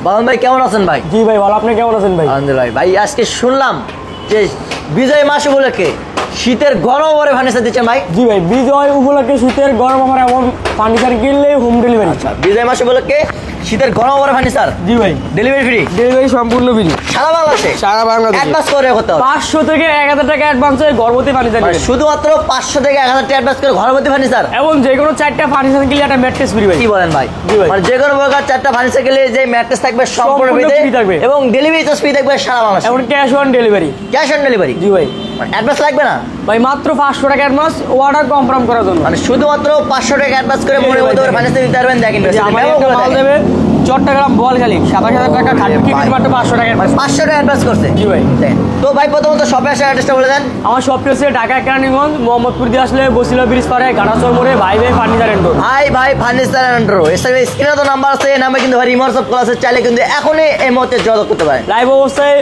বাবন ভাই কেমন আছেন ভাই? জি ভাই ভালো, আপনি কেমন আছেন ভাই? আলহামদুলিল্লাহ ভাই। আজকে শুনলাম যে বিজয় মাস উপলক্ষে শীতের গরম অফারে ফার্নিচার দিচ্ছেন ভাই। জি ভাই, বিজয় উপলক্ষে শীতের গরম অফার এমন ফার্নিচার কিনলে হোম ডেলিভারি। আচ্ছা, বিজয় মাস উপলক্ষে শীতের গরম অফারে ফার্নিচার জি ভাই, ডেলিভারি ফ্রি, ডেলিভারি সম্পূর্ণ ফ্রি সারা বাংলাদেশে। সারা বাংলাদেশে অ্যাডভান্স করে করতে হবে 500 থেকে 1000 টাকা অ্যাডভান্স হয়ে ঘরবর্তী ফার্নিচার মানে নেবেন। শুধুমাত্র 500 থেকে 1000 টাকা অ্যাডভান্স করে ঘরবর্তী ফার্নিচার। এবং যে কোনো 4টা ফার্নিচার কিনলে একটা ম্যাট্রেস ফ্রি ভাই। কি বলেন ভাই? জি ভাই। মানে যে কোনো প্রকার 4টা ফার্নিচার গেলে যে ম্যাট্রেস থাকবে সম্পূর্ণ সম্পূর্ণ ফ্রি free থাকবে। এবং ডেলিভারি চার্জ ফ্রি থাকবে সারা বাংলাদেশে। এবং cash on delivery. Cash on delivery. জি ভাই, মানে অ্যাডভান্স লাগবে না ভাই মাত্র 500 টাকা অ্যাডভান্স অর্ডার কনফার্ম করার জন্য। মানে শুধুমাত্র 500 টাকা অ্যাডভান্স করে জি মনের ভাই, মতো দেখেন। ফার্নিচার নিতে পারবেন। দেখেন যে আমার একটা মাল দেবে চট্টগ্রাম বলখালি 27000 টাকা খালি টিকিট মাত্র 500 টাকা অ্যাডভান্স। 500 টাকা অ্যাডভান্স করছে। জি ভাই। দেখেন। তো ভাই প্রথমত শপে আসার অ্যাড্রেসটা বলে দেন। আমার শপটি হচ্ছে ঢাকা কেরানীগঞ্জ মোহাম্মদপুর দিয়ে আসলে বসিলা ব্রিজ পারে গাড়াচর মোড়ে ভাই ভাই ফার্নিচার এন্ড ডোর। ভাই ফার্নিচার এন্ড ডোর। এছাড়া স্ক্রিনে তো নাম্বার আছে, এই নাম্বার কিন্তু ভাই রিমোট সব কল আছে, চাইলে কিন্তু এখনই এই মুহূর্তে যোগাযোগ করতে পারেন। লাইভ অবস্থায়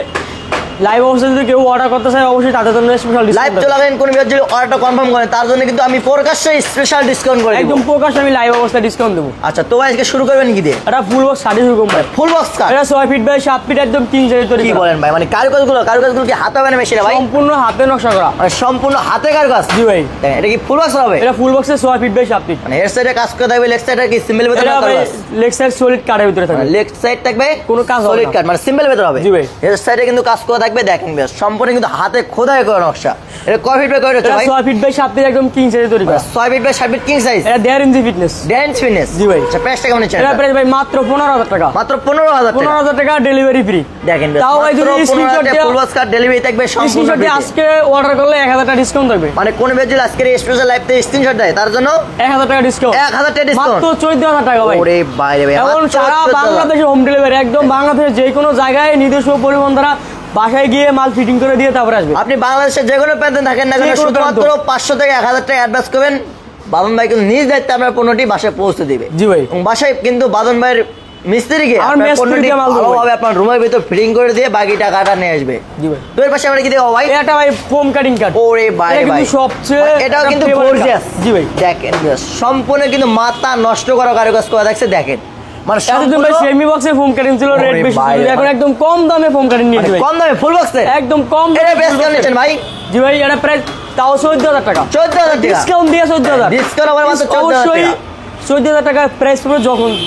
যদি কেউ অর্ডার করতে চায় অবশ্যই তাদের জন্য স্পেশাল লাইভ ডিসকাউন্ট। চলাকালীন কোনো যদি অর্ডারটা কনফার্ম করেন তার জন্য কিন্তু আমি প্রকাশ্যে স্পেশাল ডিসকাউন্ট করে একদম দেব। প্রকাশ আমি লাইভ অবস্থায় ডিসকাউন্ট দেবো। আচ্ছা, তো ভাই আজকে শুরু করবেন কি দিয়ে? এটা full box 60 company full box cut. এটা 6 ফিট বাই 7 ফিট একদম কিং সাইজ তৈরি কি করা। বলেন ভাই? মানে কারুকাজগুলো কি হাতে হবে না মেশিনে ভাই? সম্পূর্ণ হাতে নকশা করা। মানে সম্পূর্ণ হাতে কারুকাজ। জি ভাই, দেখেন, এটা কি ফুল বক্স হবে? এটা ফুল বক্সে 6 ফিট বাই 7 ফিট। মানে হেড সাইডে কাজ করে থাকবে, লেগ সাইডে কি সিম্পল ভেতরে এটা ভাই কাজ? লেগ সাইড সলিড কাটের ভিতরে থাকবে। লেগ সাইড থাকবে কোনো কাজ হবে সলিড না। কাট, মানে সিম্পল ভেতর হবে। জি ভাই। হেড সাইডে কিন্তু কাজ করে থাকবে। দেখেন বেশ সম্পূর্ণ কিন্তু হাতে খোদাই করা নকশা। এটা কয় ফিট বাই কয় হচ্ছে এটা ভাই? 6 ফিট বাই 7 ফিট একদম কিং সাইজে তৈরি করা। 6 feet by 7 feet king size. এটা 1.5 ইঞ্চি ফিটনেস। Dance fitness. জি ভাই। আচ্ছা, প্রাইসটা কেমন নিচ্ছেন? এটা প্রাইস ভাই মাত্র 15000 টাকা। মাত্র 15000 টাকা। 15000 টাকা ডেলিভারি ফ্রি। দেখেন বেশ তাও ভাই যদি স্ক্রিনশট দিয়ে ফুল বক্স কাট ডেলিভারি থাকবে সম্পূর্ণ স্ক্রিনশট দিয়ে free। আজকে অর্ডার করলে 1000 টাকা ডিসকাউন্ট থাকবে। মানে কোন বেজে আজকের এই স্পেশাল লাইভ তে স্ক্রিনশট দেয় তার জন্য 1000 টাকা ডিসকাউন্ট। 1000 টাকা ডিসকাউন্ট। মাত্র 14000 টাকা ভাই। ওরে বাইরে ভাই, এখন মাত্র সারা 14,000 বাংলাদেশে হোম ডেলিভারি একদম বাংলাদেশের যে কোনো জায়গায় নিজস্ব পরিবহন দ্বারা বাসায় গিয়ে মাল ফিটিং করে দিয়ে তারপরে আসবে। আপনি বাংলাদেশের যে কোনো প্রান্তে থাকেন না কেন, যে কোনো শুধুমাত্র 500 থেকে 1000 টাকা অ্যাডভান্স করবেন, বাদন ভাই কিন্তু নিজ দায়িত্বে আপনার পণ্যটি বাসায় পৌঁছে দিবে। জি ভাই। এবং বাসায় কিন্তু বাদন ভাইয়ের মিস্ত্রিকে আমার আপনার মিস্ত্রিকে পণ্যটি মাল দেবে। ভালোভাবে আপনার রুমের ভিতর ফিটিং করে দিয়ে বাকি টাকাটা নিয়ে আসবে। জি ভাই। তো এর পাশে আমরা কি দেখো ভাই? এটা ভাই ফোম কাটিং কাট। ওরে ভাই এটা ভাই, কিন্তু সবচেয়ে এটাও কিন্তু একটা favorite গর্জিয়াস। কাট। জি ভাই। দেখেন সম্পূর্ণ কিন্তু মাথা নষ্ট করা কারুকাজ করা থাকছে। দেখেন মানে এতদিন ভাই সেমি বক্সে ফোম কাটিং ছিল, রেট ওরে বেশি ভাই ছিল। এখন ভাই। একদম কম দামে ফোম কাটিং নিয়ে মানে ভাই। কম দামে ফুল বক্সে একদম কম এটা দামে বেস্ট full box এ। কন্ডিশন ভাই। জি ভাই, এটা প্রায় তাও 14000 টাকা। 14000 টাকা ডিসকাউন্ট দিয়ে 14000। ডিসকাউন্ট আবার মাত্র 14000 অবশ্যই টাকা। 14000 টাকা প্রাইস পড়বে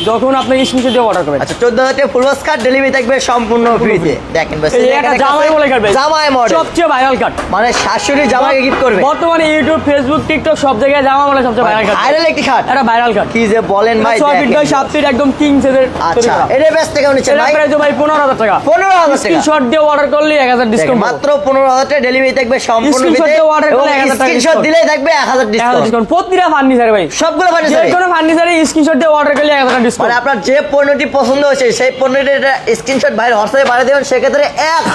যখন আপনি স্ক্রিনশট দিয়ে অর্ডার করবেন। আচ্ছা, 14000 টাকা ফুল বক্স কাট ডেলিভারি থাকবে সম্পূর্ণ ফ্রিতে। দেখেন বাস এই একটা জামাই বলে কাট ভাই। জামাই মডেল, সবচেয়ে ভাইরাল কাট। মানে শাশুড়ি জামাইকে গিফট করবে। বর্তমানে ইউটিউব ফেসবুক টিকটক সব জায়গায় জামা বলে সবচেয়ে ভাইরাল কাট। ভাইরাল একটি খাট। এটা ভাইরাল কাট। কি যে বলেন ভাই, 6 ফিট দেখেন। বাই 7 ফিট একদম কিং সাইজের তৈরি আচ্ছা, করা। এটা বেস্ট কেমন নিচ্ছেন এটা ভাই? প্রাইস ভাই 15000 টাকা। 15000 টাকা। স্ক্রিনশট দিয়ে অর্ডার করলে 1000 দেখেন ডিসকাউন্ট। মাত্র 15000 টাকা ডেলিভারি থাকবে সম্পূর্ণ Screenshot ফ্রিতে। দিয়ে order এবং করলে 1000 টাকা স্ক্রিনশট discount। দিলেই থাকবে 1000 ডিসকাউন্ট। ডিসকাউন্ট প্রতিটা ফার্নিচারে ভাই। সবগুলো যে ফার্নিচার। কোনো ফার্নিচারে স্ক্রিনশট দিয়ে অর্ডার করলে 1000 টাকা মানে ডিসকাউন্ট। আপনার যে পণ্যটি পছন্দ হয়েছে সেই পণ্যটির স্ক্রিনশট ভাইয়ের হোয়াটসঅ্যাপে পাঠিয়ে দেবেন, সেক্ষেত্রে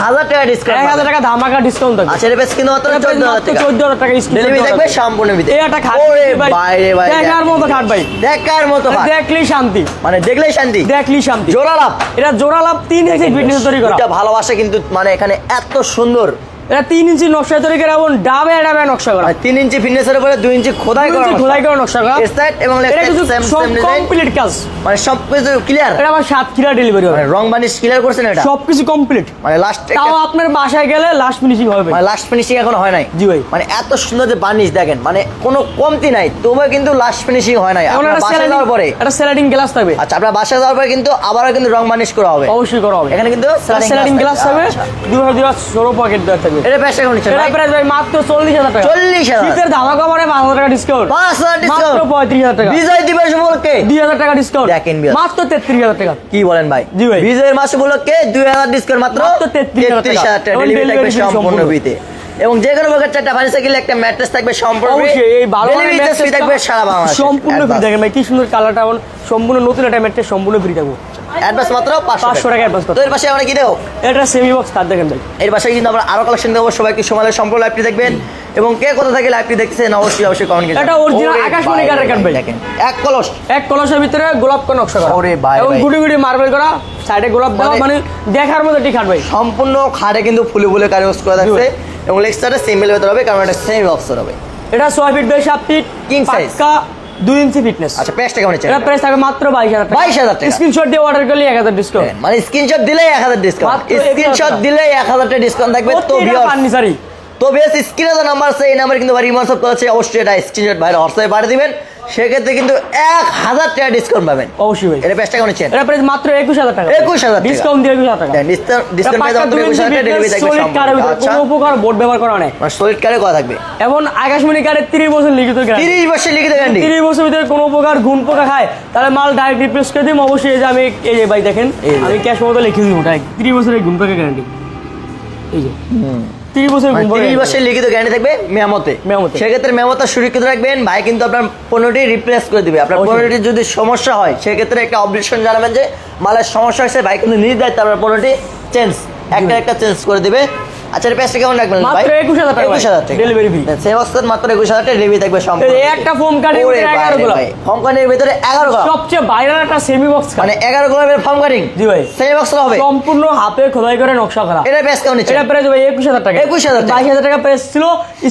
1000 টাকা ডিসকাউন্ট। 1000 টাকা ধামাকা ডিসকাউন্ট থাকবে। আচ্ছা, এর বেশ কিন্তু মাত্র 14000 টাকা 14000 টাকা ডেলিভারি থাকবে সম্পূর্ণ ফ্রিতে। এই একটা খাট ওরে ভাই, বাইরে ভাই, দেখার মতো খাট ভাই। দেখার মতো খাট। দেখলেই শান্তি, মানে দেখলেই শান্তি, দেখলেই শান্তি। জোড়া লাভ। এটা জোড়া লাভ 3 ইঞ্চি ফিটনেস তৈরি করা। এটা ভালোবাসা কিন্তু মানে এখানে এত সুন্দর। এটা 3 ইঞ্চি নকশা তৈরি করা এবং ডাবে ডাবে নকশা করা। 3 ইঞ্চি ফিটনেসের উপরে 2 ইঞ্চি খোদাই করা, খোদাই করা নকশা করা। সাইড এবং লেফট এটা সাইড কিন্তু সেম সব সেম ডিজাইন, কমপ্লিট কাজ। মানে সবকিছু ক্লিয়ার। এটা আমার 7 ডেলিভারি হবে। মানে রং বানিশ ক্লিয়ার করছেন এটা সবকিছু কমপ্লিট। মানে লাস্ট তাও আপনার বাসায় গেলে লাস্ট ফিনিশিং হবে ভাই। মানে লাস্ট ফিনিশিং এখনো হয় নাই। জি ভাই। মানে এত সুন্দর যে বানিশ দেখেন, মানে কোনো কমতি নাই, তবুও কিন্তু লাস্ট ফিনিশিং হয় নাই। এখন আপনার একটা বাসায় যাওয়ার পরে, একটা স্লাইডিং গ্লাস থাকবে। আচ্ছা আপনার বাসায় যাওয়ার পরে কিন্তু আবারও কিন্তু রং বানিশ করা হবে। অবশ্যই করা হবে। এখানে কিন্তু স্লাইডিং গ্লাস থাকবে, আচ্ছা। দুটো সরো পকেট দেওয়া থাকবে। এটা বেশ কেমন নিচ্ছেন এটা ভাই? প্রাইস ভাই মাত্র 40000 টাকা। 40000 শীতের ধামাকা পরে 5000 টাকা ডিসকাউন্ট। 5000 ডিসকাউন্ট মাত্র 35000 টাকা। বিজয় দিবস উপলক্ষে 2000 টাকা ডিসকাউন্ট। দেখেন বিয়ার। মাত্র 33000 টাকা। কি বলেন ভাই? জি ভাই। বিজয়ের মাস উপলক্ষে 2000 ডিসকাউন্ট মাত্র মাত্র 33,000 33000 টাকা এবং ডেলিভারি থাকবে delivery free সম্পূর্ণ সম্পূর্ণ। ফ্রিতে। এবং যে কোনো প্রকার 4টা ফার্নিচার কিনলে একটা ম্যাট্রেস থাকবে সম্পূর্ণ free। অবশ্যই এই ভালো মানের Delivery charge free থাকবে সারা বাংলাদেশে। সম্পূর্ণ ফ্রি দেখেন ভাই, কি সুন্দর কালারটা, এবং সম্পূর্ণ নতুন একটা ম্যাট্রেস সম্পূর্ণ ফ্রি থাকবে। অ্যাডভান্স মাত্র 500 টাকা অ্যাডভান্স করতে। তো এর পাশে আমরা কি দেবো? এটা সেমি বক্স তার দেখেন ভাই। এর পাশে কিন্তু আমরা আরো কালেকশন দেবো। সবাই কি সময় সম্পূর্ণ লাইভটি দেখবেন এবং কে কোথা থেকে লাইভটি দেখছেন অবশ্যই কমেন্ট করে এটা original আকাশমণি কাঠের কাঠ ভাই। দেখেন এক কলস, এক কলসের ভিতরে গোলাপ কো নকশা করা। ওরে ভাই এবং ভাই। গুটি গুটি মার্বেল করা, সাইডে গোলাপ দেওয়া, মানে দেখার মতো টি খাট ভাই। সম্পূর্ণ খাটে কিন্তু ফুলে ফুলে কারিগজ করা থাকছে এবং লেক্সটারে সিম্পল ভেতর হবে, কারণ এটা সেমি বক্সের হবে। এটা 6 feet by 7 feet King size। পাক্কা 2 ইঞ্চি ফিটনেস। আচ্ছা প্রাইসটা কেমন হচ্ছে? এটা প্রাইস থাকবে মাত্র 22,000 টাকা। 22,000 টাকা। স্ক্রিনশট দিয়ে অর্ডার করলে 1000 ডিসকাউন্ট। মানে স্ক্রিনশট দিলেই 1000 ডিসকাউন্ট, মাত্র 1000 স্ক্রিনশট দিলেই 1000 টাকা ডিসকাউন্ট থাকবে। তো ভিউয়ার্স ফার্নিচারই তো বেশ স্ক্রিনে তো নাম্বার আছে, এই নাম্বার কিন্তু ভাই হোয়াটসঅ্যাপ করেছে, অবশ্যই এটা স্ক্রিনশট ভাই হোয়াটসঅ্যাপে পাঠিয়ে দিবেন, সেক্ষেত্রে কিন্তু 1000 টাকা ডিসকাউন্ট পাবেন অবশ্যই ভাই। এটা প্রাইসটা কেমন হচ্ছে? এটা প্রাইস মাত্র 21000 টাকা। 21000 টাকা ডিসকাউন্ট দিয়ে 21000 টাকা। ডিসকাউন্ট পেয়ে যাবেন 21000 টাকা, ডেলিভারি থাকবে সলিড কারের ভিতরে আচ্ছা কোনো উপকার বোর্ড ব্যবহার করা নাই। মানে সলিড কারে করা থাকবে এবং আকাশমণি কারের 30 বছর লিখিত গ্যারান্টি। 30 বছর লিখিত গ্যারান্টি। 30 বছর ভিতরে কোনো উপকার ঘুণ পোকা খায় তাহলে মাল ডাইরেক্ট রিপ্লেস করে দিই। অবশ্যই এই যে আমি এই যে ভাই দেখেন আমি ক্যাশ মতো লিখে দিব ডাইরেক্ট 30 বছরের ঘুণ পোকা গ্যারান্টি। এই যে 30 বছরের ঘুণ পোকা 30 বছর লিখিত গ্যারান্টি থাকবে মেরামতে। সেক্ষেত্রে মেরামতটা সুরক্ষিত রাখবেন ভাই, কিন্তু আপনার 15টি রিপ্লেস করে দিবে। আপনার 15টি যদি সমস্যা হয় সেক্ষেত্রে একটা অবজেকশন জানাবেন যে মালের সমস্যা হয়েছে, ভাই কিন্তু নিজ দায়িত্ব আপনার 15টি চেঞ্জ একটা চেঞ্জ করে দিবে। আচ্ছা এর প্রাইসটা কেমন রাখবেন ভাই? মাত্র 21000 টাকা। 21000 টাকা ডেলিভারি ফ্রি। সেই অবস্থায় মাত্র 21000 টাকা ডেলিভারি থাকবে সম্পূর্ণ। এই একটা ফোম কাটিং এর 11 গোলাপ। ফোম কাটিং এর ভিতরে 11 গোলাপ। সবচেয়ে ভাইরাল একটা সেমি বক্স মানে 11 গোলাপের ফোম কাটিং। জি ভাই। সেমি বক্স হবে। সম্পূর্ণ হাতে খোদাই করে নকশা করা। এটা প্রাইস কেমন হচ্ছে? এটা প্রাইস ভাই 21000 টাকা। 21000 টাকা। 22000 টাকা প্রাইস ছিল,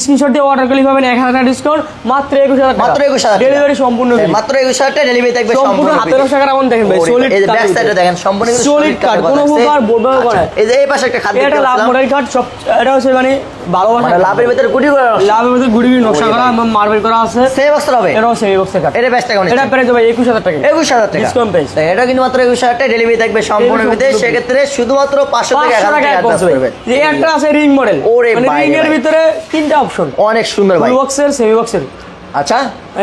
স্ক্রিনশট দিয়ে অর্ডার করলে পাবেন 1000 টাকা ডিসকাউন্ট। মাত্র 21000 টাকা। মাত্র 21000 টাকা। ডেলিভারি সম্পূর্ণ ফ্রি। মাত্র 21000 টাকা ডেলিভারি থাকবে সম্পূর্ণ হাতে নকশা করা। এমন দেখেন ভাই সলিড এই যে ব্যাক সাইডে দেখেন সম্পূর্ণ সলিড কাট, কোনো উপকার বোর্ড ব্যবহার করে। এই যে এই পাশে একটা খাদ্য এটা লাভ মডেল কাট সব, এটা হচ্ছে মানে ভালোবাসা মানে লাভের ভিতরে গুটি করে লাভের ভিতরে গুড়ি গুড়ি নকশা করা এবং মার্বেল করা আছে। সেম বক্স হবে। এটাও সেমি বক্সের কাট। এটা প্রাইসটা কেমন? এটা প্রাইস ভাই 21000 টাকা। 21000 টাকা ডিসকাউন্ট প্রাইস। এটা কিন্তু মাত্র 21000 টাকা ডেলিভারি থাকবে সম্পূর্ণ ভিতরে। সেক্ষেত্রে শুধুমাত্র 500 থেকে 1000 টাকা অ্যাডভান্স করবেন। এই একটা আছে রিং মডেল, ওরে মানে ভাই রিং এর ভিতরে তিনটা অপশন, অনেক সুন্দর ভাই। ফুল বক্সের সেমি বক্সের। আচ্ছা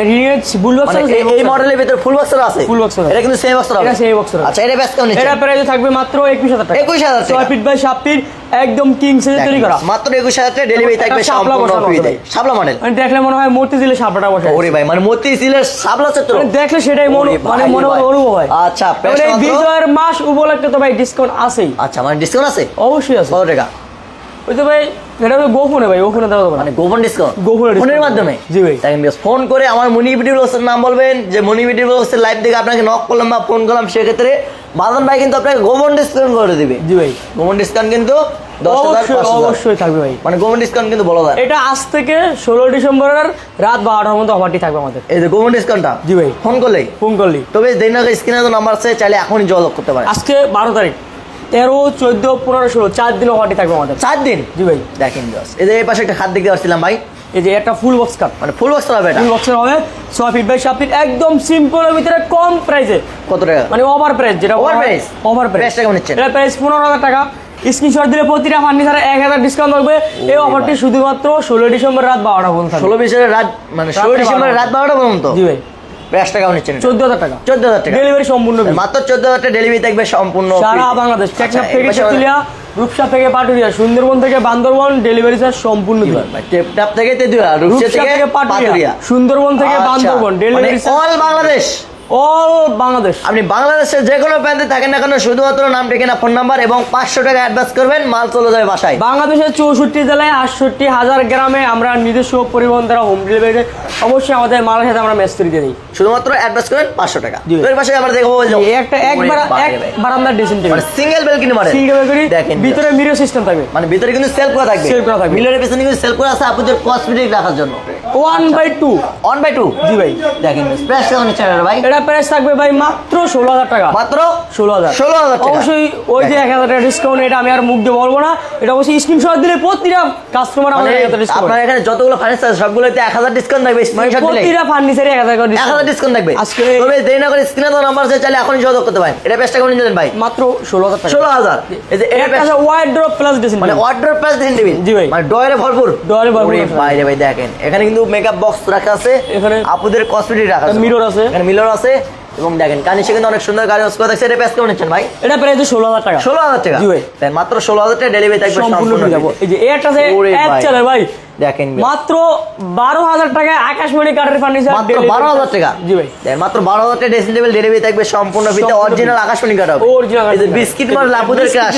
রিং এর ফুল বক্সের এই মডেলের ভিতরে ফুল বক্সের আছে। ফুল বক্সের এটা কিন্তু সেম বক্স হবে। এটা সেমি বক্সের। আচ্ছা এটা প্রাইস কেমন? এটা প্রাইস থাকবে মাত্র 21000 টাকা। 21000 টাকা। 6 ফিট বাই 7 ফিট একদম কিং সাইজে তৈরি করা। মাত্র 21000 টাকা ডেলিভারি থাকবে সম্পূর্ণ ফ্রিতে। শাপলা মডেল। মানে দেখলে মনে হয় মূর্তি দিলে শাপলাটা বসে। ওরে ভাই মানে মতি সিলের শাপলা চত্বর। মানে দেখলে সেটাই মানে মনে অনুভব হয়। আচ্ছা মানে এই বিজয়ের মাস উপলক্ষে তো ভাই ডিসকাউন্ট আছেই। আচ্ছা মানে ডিসকাউন্ট আছে? অবশ্যই আছে। কত টাকা? ওই তো ভাই এটা তো গোপনে ভাই, ওখানে দেওয়া যাবে না। মানে গোপন ডিসকাউন্ট? গোপনে ফোনের মাধ্যমে? জি ভাই। দেখেন ফোন করে আমার মনি ভিডিও ব্লগসের নাম বলবেন, যে মনি ভিডিও ব্লগসের লাইভ দেখে আপনাকে নক করলাম বা ফোন করলাম, সেক্ষেত্রে বাদন ভাই কিন্তু আপনাকে গোপন ডিসকাউন্ট করে দিবে। জি ভাই। গোপন ডিসকাউন্ট কিন্তু 10,000 অবশ্যই থাকবে ভাই। মানে গোপন ডিসকাউন্ট কিন্তু বলা যায়। এটা আজ থেকে 16 ডিসেম্বরের রাত 12টার মধ্যে অফারটি থাকবে আমাদের। এই যে গোপন ডিসকাউন্টটা জি ভাই। ফোন করলেই? ফোন করলি। তবে দেন না স্ক্রিনে তো নাম্বার আছে, চাইলে এখনই যোগাযোগ করতে পারেন। আজকে 12 তারিখ, 13, 14, 15, 16 4 দিন অফারটি থাকবে আমাদের। 4 দিন? জি ভাই। দেখেন এই যে এই পাশে একটা খাট দেখতে পাচ্ছিলাম ভাই, এই যে একটা ফুল বক্স কাট, মানে ফুল বক্স হবে। এটা ফুল বক্সের হবে 6 ফিট বাই 7 ফিট একদম সিম্পলের ভিতরে কম প্রাইসে। কত টাকা? মানে ওভার প্রাইস, যেটা ওভার প্রাইস। Over price. প্রাইসটা কেমন নিচ্ছেন? এটা প্রাইস 15000 টাকা। স্ক্রিনশট দিলে প্রতিটা ফার্নিচারে 1000 ডিসকাউন্ট থাকবে। এই অফারটি শুধুমাত্র 16 ডিসেম্বর রাত 12টা পর্যন্ত থাকবে। 16 ডিসেম্বরের রাত মানে 16 ডিসেম্বরের রাত 12টা পর্যন্ত? জি ভাই। প্রাইসটা কেমন নিচ্ছেন? 14000 টাকা। 14000 টাকা ডেলিভারি সম্পূর্ণ ফ্রি। মাত্র 14000 টাকা ডেলিভারি থাকবে সম্পূর্ণ সারা বাংলাদেশ। টেকনাফ থেকে তেতুলিয়া, রূপসা থেকে পাটুরিয়া, সুন্দরবন থেকে বান্দরবন, ডেলিভারি চার্জ সম্পূর্ণ ফ্রি। টেপটাপ থেকে তেতুলিয়া, রূপসা থেকে পাটুরিয়া, সুন্দরবন থেকে Bandarban, delivery charge all Bangladesh. All Bangladesh. আপনি বাংলাদেশের যে কোনো প্রান্তে থাকেন না কেন, শুধুমাত্র নাম, ঠিকানা, ফোন নাম্বার এবং 500 টাকা অ্যাডভান্স করবেন, মাল চলে যাবে বাসায়। বাংলাদেশের 64 জেলায় 68,000 গ্রামে আমরা নিজস্ব পরিবহন দ্বারা হোম ডেলিভারি। অবশ্যই আমাদের মালের সাথে আমরা মেসত্রি দিয়ে দিই। শুধুমাত্র অ্যাডভান্স করেন 500 টাকা। জি। এর পাশে আমরা দেখবো এই একটা এক বারান্দার ড্রেসিং টেবিল, মানে single balcony model. Single balcony, দেখেন ভিতরে মিরর সিস্টেম থাকবে। মানে ভিতরে কিন্তু সেলফ করা থাকবে। সেলফ করা থাকবে। মিররের পেছনে কিন্তু সেলফ করা আছে আপনাদের কসমেটিক রাখার জন্য। 1/2 1/2? জি ভাই। দেখেন প্রাইস কেমন নিচ্ছে ভাই? এটা প্রাইস থাকবে ভাই মাত্র 16000 টাকা। মাত্র 16000 টাকা। অবশ্যই ওই যে 1000 টাকা ডিসকাউন্ট, এটা আমি আর মুখ দিয়ে বলবো না। এটা অবশ্যই স্ক্রিনশট দিলে প্রতিটা কাস্টমার আমাদের 1000 ডিসকাউন্ট। আপনার এখানে যতগুলো ফার্নিচার সবগুলোতে 1000 ডিসকাউন্ট থাকবে। স্ক্রিনশট দিলে প্রতিটা ফার্নিচারে 1000 করে 1000 ডিসকাউন্ট থাকবে। আজকে তবে দেরি না করে স্ক্রিনে তো নাম্বার আছে, চাইলে এখনই যোগাযোগ করতে পারেন। এটা প্রাইসটা কেমন নিলেন ভাই? মাত্র 16000 টাকা। 16000। এই যে এটা আছে ওয়ার্ড্রপ প্লাস ড্রেসিং মানে অর্ডার প্লাস দিন দিবেন। জি ভাই। মানে ডয়ারে ভরপুর। ডয়ারে ভরপুর। ওরে ভাই রে ভাই দেখেন এখানে কিন্তু মেকআপ বক্স রাখা আছে, এখানে আপুদের কসমেটিক রাখা আছে, মিরর আছে, এখানে মিরর আছে এবং দেখেন কানিশে কিন্তু অনেক সুন্দর গাড়ি ইউজ করে দেখছে। এটা প্রাইস কেমন নিচ্ছেন ভাই? এটা প্রাইস 16000 টাকা। 16000 টাকা? জি ভাই। তাই মাত্র 16000 টাকা ডেলিভারি থাকবে সম্পূর্ণ সম্পূর্ণ। যাব। এই যে এটা আছে ওরে এক ভাই। চলে ভাই দেখেন মাত্র 12000 টাকায় আকাশমণি কাঠের ফার্নিচার। মাত্র 12000 টাকা? জি ভাই। দেখেন মাত্র 12000 টাকা ড্রেসিং টেবিল ডেলিভারি থাকবে সম্পূর্ণ ফ্রিতে। অরিজিনাল আকাশমণি কাঠ হবে। অরিজিনাল এই যে বিস্কিট মডেল আপুদের ক্রাশ।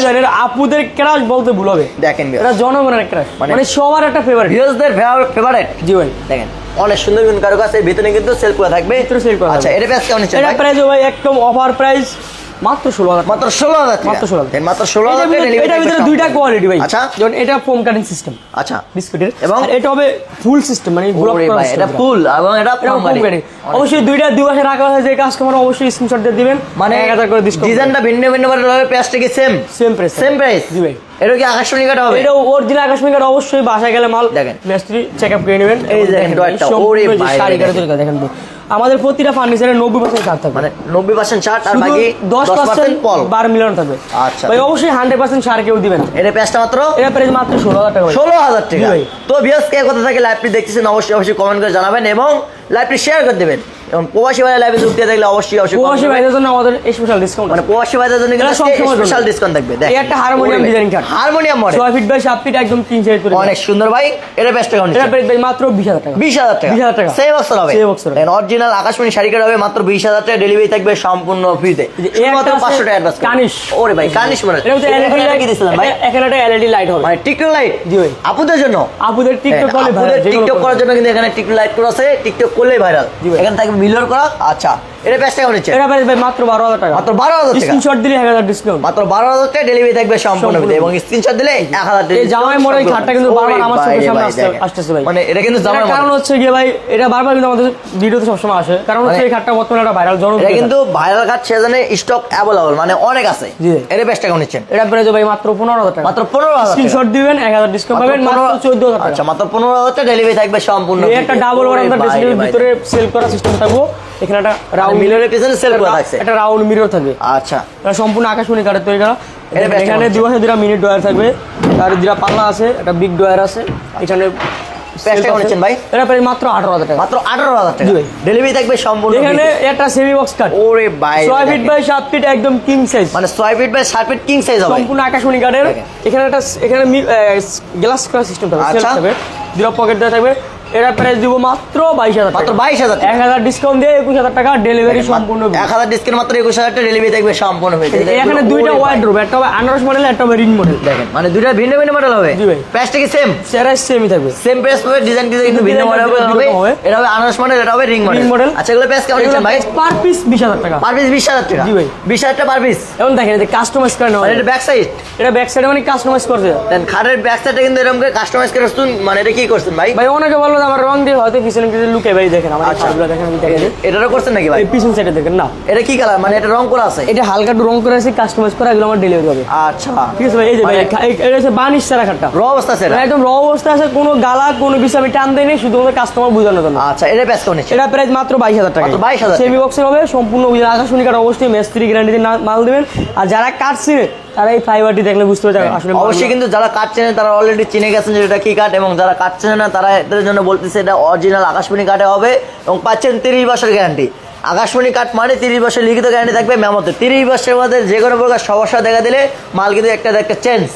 আপুদের ক্রাশ বলতে ভুল হবে। দেখেন এটা জনগণের ক্রাশ, মানে সবার একটা ফেভারিট, ভিউয়ারদের ফেভারিট। জি ভাই। দেখেন অনেক সুন্দর কারুকাজ, এর ভিতরে কিন্তু সেল করা থাকবে। ভিতরে সেল করা আচ্ছা থাকবে। এটা প্রাইস কেমন নিচ্ছেন এটা ভাই? প্রাইস ভাই একদম অফার প্রাইস মাত্র 16,000 মাত্র 16,000 মাত্র 16,000 মাত্র 16,000 এটার ভিতরে দুইটা কোয়ালিটি ভাই। আচ্ছা। যেমন এটা ফোম কাটিং সিস্টেম আচ্ছা বিস্কুটের, এবং এবং এটা হবে ফুল সিস্টেম, মানে ব্লক ওরে করা ভাই, এটা system। ফুল এবং এটা এটা foam foam cutting। cutting। অবশ্যই দুইটা দুই পাশে রাখা হয়েছে, যে কাস্টমার অবশ্যই স্ক্রিনশট দিয়ে দিবেন, মানে 1000 করে ডিসকাউন্ট। ডিজাইনটা ভিন্ন ভিন্ন করে হবে, প্রাইসটা কি same same price same price জি ভাই। এটা কি আকাশমণি কাটা হবে? এটা অরিজিনাল আকাশমণি কাঠ, অবশ্যই বাসায় গেলে মাল দেখেন। মিস্ত্রি চেকআপ করে নেবেন। এই যে দেখেন ডয়ারটা, ওরে ভাই, শাড়ি কাটা তৈরি করে দেখেন ভাই। আমাদের প্রতিটা ফার্নিচারে 90% ছাড় থাকবে, মানে 90% ছাড় আর শুধু বাকি 10% পল। বার মিলানো থাকবে। আচ্ছা। ভাই অবশ্যই 100% ছাড় কেউ দিবেন। এটা প্রাইসটা মাত্র এটা প্রাইস মাত্র 16,000 টাকা ভাই। 16,000 জি টাকা। ভাই। তো ভিউয়ার্স কে কোথা থেকে লাইভটি দেখতেছেন অবশ্যই অবশ্যই কমেন্ট করে জানাবেন এবং লাইভটি শেয়ার করে দেবেন, এবং প্রবাসী ভাইরা লাইভে যুক্ত থাকলে অবশ্যই অবশ্যই comment প্রবাসী করবেন। ভাইদের জন্য আমাদের স্পেশাল ডিসকাউন্ট, মানে প্রবাসী ভাইদের জন্য কিন্তু এটা সবসময়ের জন্য। স্পেশাল ডিসকাউন্ট থাকবে। এই একটা হারমোনিয়াম ডিজাইন কাঠ, harmonium model 6 feet by 7 feet, একদম 3 সাইজ করে। অনেক সুন্দর ভাই। এটা বেস্ট টাকা এটা প্রাইস ভাই মাত্র 20,000 টাকা। 20,000 টাকা 20,000 টাকা। সেই বক্স হবে, সেই box হবে। অরিজিনাল আকাশমণি শাড়ি কাটা হবে মাত্র 20,000 টাকা, ডেলিভারি থাকবে সম্পূর্ণ ফ্রিতে, এই মাত্র একটা আছে 500 টাকা অ্যাডভান্স। কানিশ। ওরে ভাই কানিশ মডেল, এটা হচ্ছে LED লাইট কি দিছিলাম ভাই? এখানে একটা LED লাইট হবে, মানে টিকটক লাইট জি ভাই। আপুদের জন্য, আপুদের টিকটক করলে ভাইরাল, আপুদের টিকটক করার জন্য কিন্তু এখানে টিকটক লাইট করা আছে, টিকটক করলেই ভাইরাল। জি ভাই। এখানে থাকবে মিলর করা। আচ্ছা এটা বেস্ট টাকা নিচ্ছে এটা প্রাইস ভাই মাত্র 12,000 টাকা। মাত্র 12,000 টাকা, স্ক্রিনশট দিলে 1000 ডিসকাউন্ট। মাত্র 12,000 টাকা ডেলিভারি থাকবে সম্পূর্ণ ফ্রিতে, এবং স্ক্রিনশট দিলে 1000 টাকা। এই জামাই মডেল খাটটা কিন্তু বারবার আমার চোখের সামনে আসতেছে ভাই। মানে এটা কিন্তু জামাই এটার কারণ মডেল, হচ্ছে গিয়ে ভাই, এটা বারবার কিন্তু আমাদের ভিডিওতে সবসময় আসে, কারণ হচ্ছে এই খাটটা বর্তমানে একটা ভাইরাল এটা জনপ্রিয় কিন্তু ভাইরাল কাট সেজনে স্টক অ্যাভেলেবল, মানে অনেক আছে। জি। এটা বেস্ট টাকা নিচ্ছেন এটা প্রাইস ভাই মাত্র 15,000 টাকা। মাত্র 15,000 টাকা। স্ক্রিনশট দিবেন 1000 ডিসকাউন্ট পাবেন, মাত্র 14,000 আচ্ছা টাকা। মাত্র 15,000 টাকা ডেলিভারি থাকবে সম্পূর্ণ এই একটা ডাবল বারান্দা ড্রেসিং ভিতরে সেল করা সিস্টেম থাকবে, এখানে একটা রাউন্ড মিররের পিছনে সেল করা থাকছে। একটা রাউন্ড মিরর থাকবে, আচ্ছা এটা সম্পূর্ণ আকাশমণি কাঠের তৈরি করা। এটা best এখানে one। দুই পাশে দুটা মিনি ডয়ার থাকবে, আর দুটা পাল্লা আছে, একটা বিগ ডয়ার আছে এখানে। Price টা নিচ্ছেন ভাই? এটা প্রায় মাত্র 18,000 টাকা। মাত্র 18,000 টাকা জি ভাই। ডেলিভারি থাকবে সম্পূর্ণ এখানে ফ্রিতে। একটা সেমি বক্স কাট, ওরে ভাই 6 ফিট বাই 7 ফিট, একদম কিং সাইজ, মানে 6 feet by 7 feet king size হবে। সম্পূর্ণ আকাশমণি কাঠের। দেখেন। এখানে একটা এখানে গ্লাস করা সিস্টেম থাকবে, সেলফ আচ্ছা। থাকবে, দুটো পকেট দেওয়া থাকবে। এটা প্রাইস দিব মাত্র 22,000 মাত্র টাকা। 22,000 টাকা 1000 ডিসকাউন্ট দিয়ে 21,000 টাকা, ডেলিভারি সম্পূর্ণ free। 1000 ডিসকাউন্ট মাত্র 21,000 টাকা ডেলিভারি থাকবে সম্পূর্ণ ফ্রিতে। এখানে দুইটা ওরে ভাই। ওয়ার্ডরোব, একটা হবে আনারস মডেল, একটা হবে রিং মডেল। দেখেন মানে দুইটা ভিন্ন ভিন্ন মডেল হবে। জি ভাই। প্রাইসটা কি সেম? সেরা সেমই থাকবে। সেম প্রাইস হবে, ডিজাইন কিন্তু ভিন্ন Design মডেল টা হবে। ভিন্ন হবে। এটা হবে আনারস মডেল, এটা হবে রিং মডেল। Ring model। আচ্ছা এগুলো প্রাইস কেমন দিচ্ছেন ভাই? পার পিস 20,000 টাকা। পার পিস 20,000 টাকা। জি ভাই। 20,000 টাকা পার পিস। এখন দেখেন এটা কাস্টমাইজ করে নেওয়া আর যায়। এটা ব্যাক সাইড, এটা ব্যাক সাইডে মানে কাস্টমাইজ করছে দেন খাটের ব্যাক সাইডে কিন্তু এরকম করে কাস্টমাইজ করে আসুন। মানে এটা কি করছেন ভাই? ভাই। অনেকে বললো যে আমার রং দিয়ে হয়তো পিছনে কিছু লুকে, ভাই দেখেন আমার আচ্ছা। খাটগুলো দেখেন, আমি দেখেন এটারও করছেন নাকি ভাই? এই পিছন সাইডে দেখেন না, এটা কি কালার, মানে এটা রং করা আছে? এটা হালকা একটু রং করে আছে, কাস্টমাইজ করা, এগুলো আমার ডেলিভারি হবে। আচ্ছা ঠিক আছে ভাই। এই যে ভাই এটা হচ্ছে বানিশ সারা খাটটা, র অবস্থা আছে এটা? একদম র অবস্থা আছে, কোনো গালা কোনো কিছু আমি টান দেয়নি, শুধুমাত্র কাস্টমার বোঝানোর জন্য। আচ্ছা এটা প্রাইস কেমন নিচ্ছে? এটা প্রাইস মাত্র 22,000 টাকা। মাত্র 22,000 সেমি বক্সের হবে, সম্পূর্ণ আকাশমণি কাঠ, অবশ্যই মিস্ত্রি গ্যারান্টি দিয়ে মাল দেবেন। আর যারা কাটছে তারা এই ফাইবারটি দেখলে বুঝতে পারছে আসলে অবশ্যই কিন্তু যারা কাঠ চেনে তারা অলরেডি চিনে গেছেন যে এটা কি কাঠ, এবং যারা কাঠ চেনে না তারা এদের জন্য বলতেছে এটা অরিজিনাল আকাশমণি কাঠে হবে, এবং পাচ্ছেন 30 বছর গ্যারান্টি। আকাশমণি কাঠ মানে 30 বছর লিখিত গ্যারান্টি থাকবে মেমোতে। 30 বছরের মধ্যে যে কোনো প্রকার সমস্যা দেখা দিলে মাল কিন্তু একটা চেঞ্জ।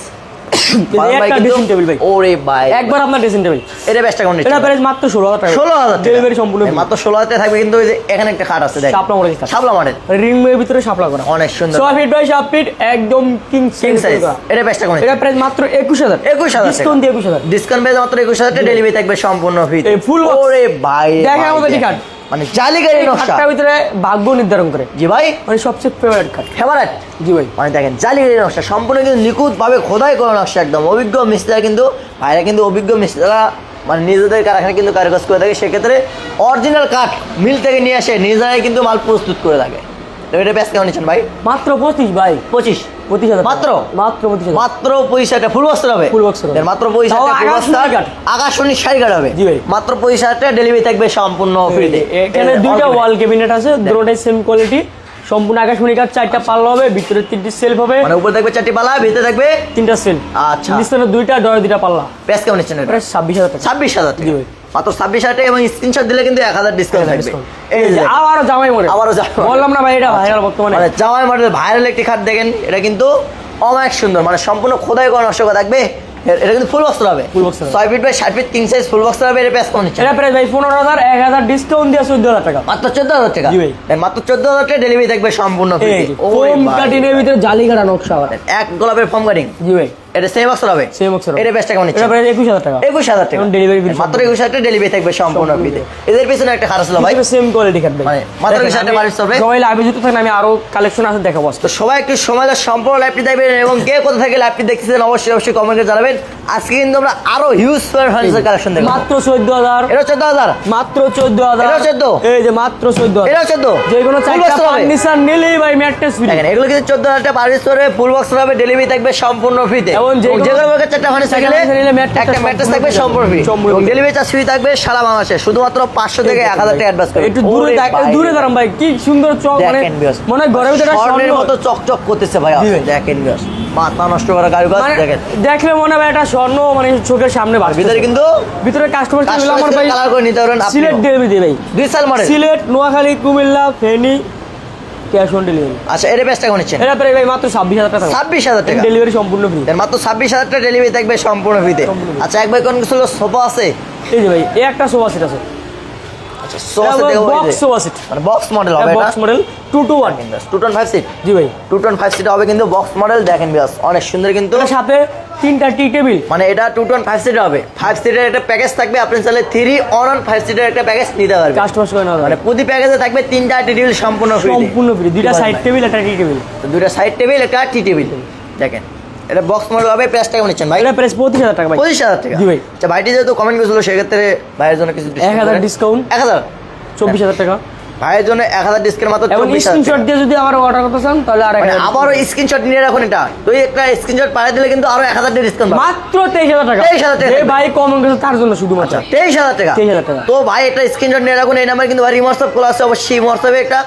একটা ড্রেসিং টেবিল ভাই, ওরে ভাই একবার আপনার ড্রেসিং টেবিল। এটা বেস্ট টাকা এটা প্রাইস মাত্র 16,000 টাকা। 16,000 ডেলিভারি সম্পূর্ণ free। মাত্র 16,000 টাকা থাকবে। কিন্তু ওই যে এখানে একটা খাট আছে দেখ, শাপলা মডেল খাট, শাপলা মডেল, রিং এর ভিতরে শাপলা করা, অনেক সুন্দর 6 ফিট বাই 7 ফিট, একদম কিং কিং সাইজ। সাইজ। এটা বেস্ট টাকা এটা প্রাইস মাত্র 21,000। 21,000 ডিসকাউন্ট দিয়ে 21,000। ডিসকাউন্ট পেয়ে মাত্র 21,000 টাকা ডেলিভারি থাকবে সম্পূর্ণ ফ্রি। এই full box। ওরে ভাই দেখেন আমাদের ভাই, কাঠ। মানে জালিগাড়ি এই নকশা। খাটটার ভিতরে ভাগ্য নির্ধারণ করে, জি ভাই মানে সবচেয়ে ফেভারিট খাট। ফেভারিট। জি ভাই। মানে দেখেন জালিগাড়ি নকশা সম্পূর্ণ কিন্তু নিখুঁত ভাবে খোদাই করা নকশা, একদম অভিজ্ঞ মিস্ত্রিরা কিন্তু ভাইরা কিন্তু অভিজ্ঞ মিস্ত্রিরা মানে নিজেদের কারখানায় কিন্তু কারিগজ করে থাকে। সেক্ষেত্রে অরিজিনাল কাঠ মিল থেকে নিয়ে আসে নিজেরাই কিন্তু মাল প্রস্তুত করে থাকে। তো এটা বেশ কেমন নিচ্ছেন ভাই? মাত্র 25 ভাই। 25,000 মাত্র 25,000। মাত্র 25,000 ফুল বস্ত্র হবে। Full box হবে। এর মাত্র 25,000 তাও ফুল বস্ত্র আকাশমণি কাঠ। আকাশমণি শাড়ি কাঠ হবে। জি ভাই। মাত্র 25,000 টাকা ডেলিভারি থাকবে সম্পূর্ণ ফ্রিতে। এখানে দুইটা ওয়াল ক্যাবিনেট আছে, দুটোটাই সেম কোয়ালিটি, সম্পূর্ণ আকাশমণি কাঠ, 4টা পাল্লা হবে, ভিতরে 3টি সেলফ হবে, মানে উপরে থাকবে 4টি পাল্লা, ভিতরে থাকবে 3টা সেলফ। আচ্ছা নিচে দুইটা ডয়ার, 2টা পাল্লা। প্রাইস কেমন নিচ্ছেন এটা? প্রায় 26,000 টাকা। 26,000 জি টাকা ভাই। মাত্র 26,000 টাকা, এবং স্ক্রিনশট দিলে কিন্তু 1,000 ডিসকাউন্ট থাকবে। এই যে আবারও জামাই মডেল, আবারও জামাই model। বললাম না ভাই এটা ভাইরাল বর্তমানে। মানে জামাই মডেল ভাইরাল একটি খাট দেখেন, এটা কিন্তু অনেক সুন্দর, মানে সম্পূর্ণ খোদাই করা নকশা করা থাকবে। এটা কিন্তু ফুল বক্স হবে, Full box হবে। 6 feet by 7 feet king size full box হবে। এটা প্রাইস কেমন নিচ্ছেন? এটা প্রাইস ভাই 15,000, 1,000 ডিসকাউন্ট দিয়ে 14,000 টাকা। মাত্র 14,000 টাকা। জি ভাই। দেন মাত্র 14,000 টাকা ডেলিভারি থাকবে সম্পূর্ণ ফ্রি। ফোম কাটিং এর ভিতরে জালি কাটা নকশা হবে। এক গোলাপের ফর্ম কাটিং। জি ভাই। এটা সেম বক্স হবে সেম বক্স এটা বেস্ট কেমন এটা প্রাইস 21000 টাকা 21000 টাকা ডেলিভারি মাত্র 21000 টাকা ডেলিভারি থাকবে সম্পূর্ণ ফ্রিতে এদের পিছনে একটা খারাপ ছিল ভাই সেম কোয়ালিটি খাট ভাই মানে মাত্র 21000 টাকা বাড়িতে হবে সবাই লাইভে যুক্ত থাকেন আমি আরো কালেকশন আছে দেখাবো তো সবাই একটু সময় দিয়ে সম্পূর্ণ লাইভটি দেখবেন এবং কে কোথা থেকে লাইভটি দেখতেছেন অবশ্যই কমেন্ট করে জানাবেন আজকে কিন্তু আমরা আরো হিউজ ফার্নিচার কালেকশন দেখব মাত্র 14000 এটা 14000 মাত্র 14000 এটা 14 এই যে মাত্র 14000 এটা 14 যে কোনো চারটা ফার্নিচার নিলেই ভাই ম্যাট্রেস ফ্রি দেখেন এগুলো কিন্তু 14000 টাকা পারচেজ করে ফুল বক্স হবে ডেলিভারি থাকবে সম্পূর্ণ ফ্রিতে এবং যে কোনো ভাবে চারটা ফার্নিচার গেলে একটা ম্যাট্রেস থাকবে সম্পূর্ণ ফ্রি এবং ডেলিভারি চার্জ ফ্রি থাকবে সারা বাংলাদেশে শুধুমাত্র 500 থেকে 1000 টাকা অ্যাডভান্স করবে একটু দূরে দাঁড়ান ভাই কি সুন্দর চক মানে মনে হয় ঘরের ভিতরে স্বর্ণের মতো চকচক করতেছে ভাই দেখেন বিয়াস মাথা নষ্ট করা কারুকাজ দেখেন দেখলে মনে হয় এটা স্বর্ণ মানে চোখের সামনে ভাসবে ভিতরে কাস্টমার ছিল আমার ভাই কালার করে নিতে পারেন সিলেট ডেলিভারি দিই ভাই 2 সাল model Sylhet Noakhali Comilla Feni cash on delivery আচ্ছা এর বেস্ট টাকা নিচ্ছেন এটা প্রায় ভাই মাত্র 26000 টাকা 26000 টাকা ডেলিভারি সম্পূর্ণ ফ্রি মাত্র 26000 টাকা ডেলিভারি থাকবে সম্পূর্ণ ফ্রিতে আচ্ছা এক ভাই কোন কিছু সোফা আছে এই যে ভাই এই একটা সোফা সেট আছে আচ্ছা sofa set box sofa set মানে বক্স মডেল হবে এটা বক্স মডেল 221 225 সিট জি ভাই 225 সিট হবে কিন্তু বক্স মডেল দেখেন বিয়াস অনেক সুন্দর কিন্তু এর সাথে তিনটা টি টেবিল মানে এটা 225 সিট হবে 5 সিটের একটা প্যাকেজ থাকবে আপনি চাইলে 3 অন 5 সিটের একটা প্যাকেজ নিতে পারবেন কাস্টমাইজ করে নেওয়া মানে প্রতি প্যাকেজে থাকবে তিনটা টি টেবিল সম্পূর্ণ ফ্রি দুইটা সাইড টেবিল একটা টি টেবিল তো দুইটা সাইড টেবিল একটা টি টেবিল দেখেন এটা বক্স মডেল হবে প্রাইস টাকা নিচ্ছেন ভাই এটা প্রাইস 25000 টাকা ভাই 25000 টাকা জি ভাই আচ্ছা ভাইটি যেহেতু কমেন্ট করেছিল সেক্ষেত্রে ভাইয়ের জন্য কিছু 1000 ডিসকাউন্ট 1000 24000 টাকা ভাইয়ের জন্য 1000 ডিসকাউন্ট মাত্র 24000 স্ক্রিনশট দিয়ে যদি আবার অর্ডার করতে চান তাহলে আর মানে আবারও স্ক্রিনশট নিয়ে রাখুন এটা তুই একটা স্ক্রিনশট পাঠিয়ে দিলে কিন্তু আরো 1000 টাকা ডিসকাউন্ট মাত্র 23000 টাকা 23000 টাকা যে ভাই কমেন্ট করেছে তার জন্য শুধুমাত্র 23000 টাকা 23000 টাকা তো ভাই একটা স্ক্রিনশট নিয়ে রাখুন এই নাম্বার কিন্তু ভাই হোয়াটসঅ্যাপ খোলা আছে অবশ্যই হোয়াটসঅ্যাপে একটা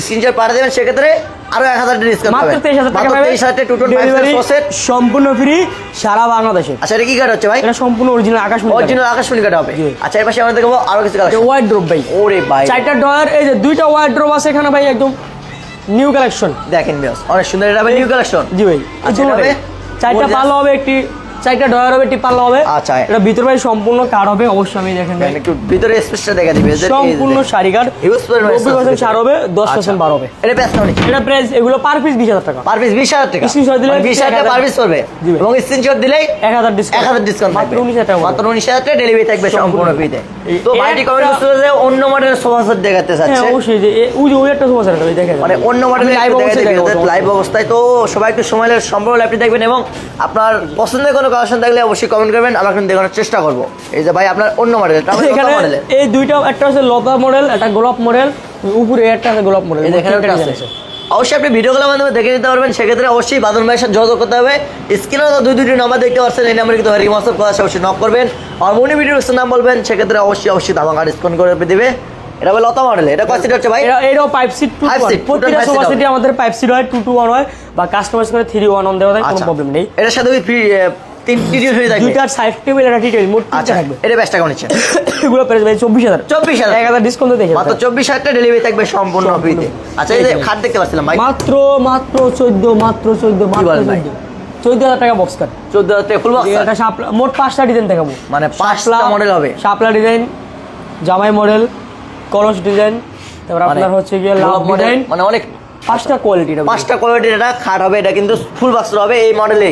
স্ক্রিনশট পাঠিয়ে দেবেন সেক্ষেত্রে আরো 1000 টাকা ডিসকাউন্ট মাত্র 23000 টাকা পাবে 23000 টাকা 225 সেট সম্পূর্ণ ফ্রি সারা বাংলাদেশে আচ্ছা এটা কি কাট হচ্ছে ভাই এটা সম্পূর্ণ অরিজিনাল আকাশমণি কাট হবে আচ্ছা এর পাশে আমরা দেখবো আরো কিছু কালেকশন ওয়ার্ড্রোব ভাই ওরে ভাই চারটা ডয়ার এই যে দুইটা ওয়ার্ড্রোব আছে এখানে ভাই একদম নিউ কালেকশন দেখেন বিয়াস অনেক সুন্দর এটা নিউ কালেকশন জি ভাই আচ্ছা চারটা পাল্লা হবে একটি চারটা ডয়ার হবে একটি পাল্লা হবে আচ্ছা এটা ভিতর ভাই সম্পূর্ণ কাঠ হবে অবশ্যই আমি দেখেন ভাই একটু ভিতরে স্পেসটা দেখা দিবে সম্পূর্ণ শাড়ি কাঠ হিউজ পরিমাণ 90% ছাড় হবে 10% বার হবে এটা বেস্ট মানে এটা প্রাইস এগুলো পার পিস 20000 টাকা পার পিস 20000 টাকা স্ক্রিনশট দিলে 20000 টাকা পার পিস করবে এবং স্ক্রিনশট দিলেই 1000 ডিসকাউন্ট 1000 ডিসকাউন্ট মাত্র 19000 টাকা মাত্র 19000 টাকা ডেলিভারি থাকবে সম্পূর্ণ ফ্রিতে তো ভাইটি কমেন্ট করতে যে অন্য মডেলের সোফা সেট দেখাতে চাচ্ছে হ্যাঁ অবশ্যই যে ওই একটা সোফা সেট দেখেন মানে অন্য মডেলের লাইভ অবস্থায় লাইভ অবস্থায় তো সবাই একটু সময় লাগে সম্পূর্ণ লাইভটি দেখবেন এবং আপনার পছন্দের কোনো কালেকশন থাকলে অবশ্যই কমেন্ট করবেন আমরা কিন্তু দেখানোর চেষ্টা করব এই যে ভাই আপনার অন্য মডেল এটা আমাদের এখানে মডেল এই দুইটা একটা হচ্ছে লতা মডেল একটা গোলাপ মডেল উপরে একটা আছে গোলাপ মডেল এই দেখেন এটা আছে অবশ্যই আপনি ভিডিওগুলোর মাধ্যমে দেখে নিতে পারবেন সেক্ষেত্রে অবশ্যই বাদল ভাইয়ের সাথে যোগাযোগ করতে হবে স্ক্রিনেও তো দুই দুটি নাম্বার দেখতে পাচ্ছেন এই নাম্বারে কিন্তু হোয়াটসঅ্যাপ করা অবশ্যই নক করবেন আর মনি ভিডিওর নাম বলবেন সেক্ষেত্রে অবশ্যই ধামাকা ডিসকাউন্ট করে দিবে এটা হলো লতা মডেল এটা কত সিট হচ্ছে ভাই এটাও 5 সিট 2 প্রতিটা সোফা সেটে আমাদের 5 সিট হয় 2 to 1 হয় বা কাস্টমাইজ করে 3 1 অন দেওয়া যায় কোনো প্রবলেম নেই এটার সাথে ওই ফ্রি তিনটি হয়ে থাকবে দুইটা সাইড টেবিল একটা টি টেবিল মোট তিনটা থাকবে এটা বেস্ট টাকা নিচ্ছে এগুলো প্রাইস ভাই 24000 1000 ডিসকাউন্ট দেখে মাত্র 24000 টাকা ডেলিভারি থাকবে সম্পূর্ণ ফ্রিতে আচ্ছা এই যে খাট দেখতে পাচ্ছিলাম ভাই মাত্র 14 14000 টাকা বক্স কাট 14000 টাকা ফুল বক্স এটা মোট 5টা ডিজাইন দেখাবো মানে 5টা মডেল হবে শাপলা ডিজাইন জামাই মডেল কলস ডিজাইন তারপর আপনার হচ্ছে গিয়ে লাভ ডিজাইন মানে অনেক 5টা কোয়ালিটির এটা খাট হবে এটা কিন্তু ফুল বক্স হবে এই মডেলে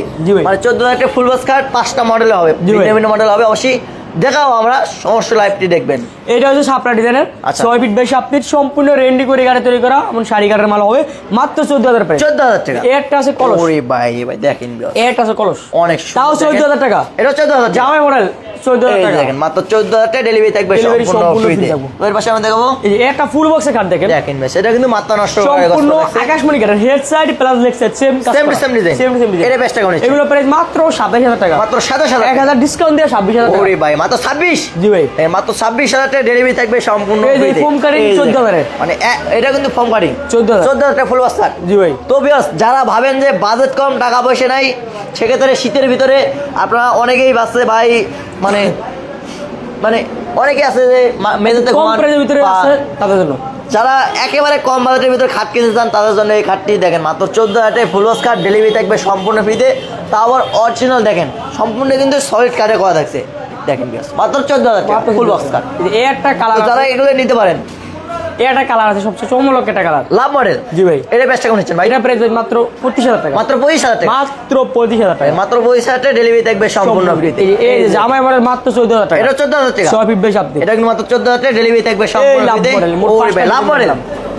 মানে 14000 টাকা ফুল বক্স খাট 5টা মডেলে হবে বিভিন্ন মডেল হবে অবশ্যই দেখাও আমরা সমস্ত লাইভটি দেখবেন এটা হচ্ছে শাপলা ডিজাইনের 6 ফিট বাই 7 ফিট সম্পূর্ণ রেন্ডি করে গাড়ি তৈরি করা এমন শাড়ি কাঠের মাল হবে মাত্র 14000 প্রাইস 14000 টাকা একটা আছে কলস ওরে ভাই দেখেন একটা আছে কলস অনেক তাও 14000 টাকা এটা 14000 জামাই মডেল 14000 টাকা দেখেন মাত্র 14000 টাকা ডেলিভারি থাকবে সম্পূর্ণ ফ্রিতে এর পাশে আমরা দেখাবো এই একটা ফুল বক্সে কাট দেখেন ভাই সেটা কিন্তু মাত্রা নষ্ট করে সম্পূর্ণ আকাশমণি কাঠের head side plus leg side same design এটা বেস্ট টাকা নিচ্ছে এগুলো প্রাইস মাত্র 27000 টাকা মাত্র 27000 1000 ডিসকাউন্ট দিয়ে 26000 টাকা ওরে ভাই মাত্র 26 জি ভাই মাত্র 26000 টাকা ডেলিভারি থাকবে সম্পূর্ণ ফ্রিতে এই ফোম কাটিং 14000 মানে এটা কিন্তু ফোম কাটিং 14000 টাকা ফুল বক্স কাট জি ভাই তো ভিউয়ার্স যারা ভাবেন যে বাজেট কম টাকা পয়সা নাই সেক্ষেত্রে শীতের ভিতরে আপনারা অনেকেই বাসে ভাই মানে মানে অনেকে আছে যে মেঝেতে কম প্রাইসের ভিতরে আছে তাদের জন্য যারা একেবারে কম বাজেটের ভিতরে খাট কিনতে চান তাদের জন্য এই খাটটি দেখেন মাত্র 14000 টাকায় ফুল বক্স খাট ডেলিভারি থাকবে সম্পূর্ণ ফ্রিতে তা আবার অরিজিনাল দেখেন সম্পূর্ণ কিন্তু সলিড কাঠে করা থাকছে দেখেন ভিউয়ার্স মাত্র 14000 টাকা ফুল বক্স খাট এই একটা কালার যারা এগুলো নিতে পারেন এটা কালার আছে সবচেয়ে চমলক একটা কালার। লাভ মডেল। জি ভাই। এটা প্রাইসটা কেমন নিচ্ছেন ভাই? এটা প্রাইস মাত্র 25,000 টাকা। মাত্র 25,000 টাকা। মাত্র 25,000 টাকা। মাত্র 25,000 টাকা ডেলিভারি থাকবে সম্পূর্ণ ফ্রিতে। এই যে জামাই মডেল মাত্র 14,000 টাকা। এটা 14,000 টাকা। সব ইভবে সাথে। এটা কিন্তু মাত্র 14,000 টাকা ডেলিভারি থাকবে সম্পূর্ণ লাভ ফ্রিতে। মডেল, মোট ওরে পাঁচটা ভাই লাভ মডেল।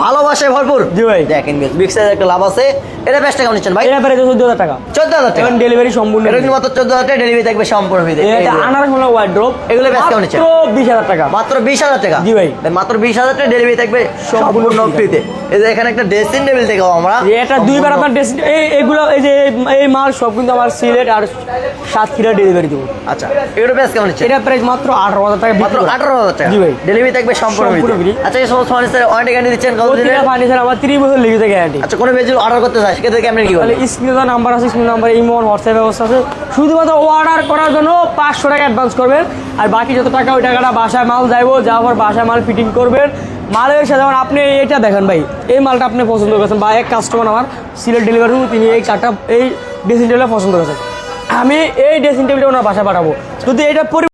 ভালোবাসায় ভরপুর। জি ভাই। দেখেন বিগ সাইজ একটা লাভ আছে। এটা প্রাইসটা কেমন নিচ্ছেন ভাই? এটা প্রাইস 14,000 টাকা। 14,000 টাকা। এবং ডেলিভারি সম্পূর্ণ। এটা কিন্তু মাত্র 14,000 টাকা ডেলিভারি থাকবে সম্পূর্ণ ফ্রিতে। এটা আনার হলো ওয়ার্ড্রোব। এগুলো প্রাইস কেমন নিচ্ছেন? মাত্র 20,000 টাকা। মাত্র 20,000 টাকা। জি ভাই। মাত্র 20,000 টাকা ডেলিভারি থাকবে সম্পূর্ণ ফ্রিতে। এই যে এখানে একটা ড্রেসিং টেবিল দেখাবো আমরা। এটা দুইবার আপনার এইগুলো এই যে এই মাল সব কিন্তু আমার সিলেট আর সাতক্ষীরা ডেলিভারি দেবো। আচ্ছা এগুলো প্রাইস কেমন নিচ্ছেন? এটা প্রাইস মাত্র 18,000 টাকা। মাত্র 18,000 টাকা। জি ভাই। ডেলিভারি থাকবে সম্পূর্ণ সম্পূর্ণ ফ্রি। free। আচ্ছা এই সমস্ত ফার্নিচারে ওয়ারেন্টি গ্যারান্টি দিচ্ছেন কত দিনের? প্রতিটা ফার্নিচার আমার 30 বছর লিখিত গ্যারান্টি। আচ্ছা কোনো ভেজ অর্ডার করতে চাই সেক্ষেত্রে কেমন কি তাহলে করবেন? স্ক্রিনে নাম্বার আছে, স্ক্রিন নাম্বার ইমো হোয়াটসঅ্যাপ ব্যবস্থা আছে। শুধুমাত্র অর্ডার করার জন্য 500 টাকা অ্যাডভান্স করবেন, আর বাকি যত টাকা ওই টাকাটা বাসায় মাল যাইবো, যাওয়ার পর বাসায় মাল ফিটিং করবেন। মালের সাথে যেমন আপনি এটা দেখেন ভাই, এই মালটা আপনি পছন্দ করেছেন, বা এক কাস্টমার আমার সিলেট ডেলিভারি তিনি এই চারটা এই ড্রেসিং টেবিলটা পছন্দ করেছেন, আমি এই ড্রেসিং টেবিলটা ওনার বাসায় পাঠাবো। যদি এটা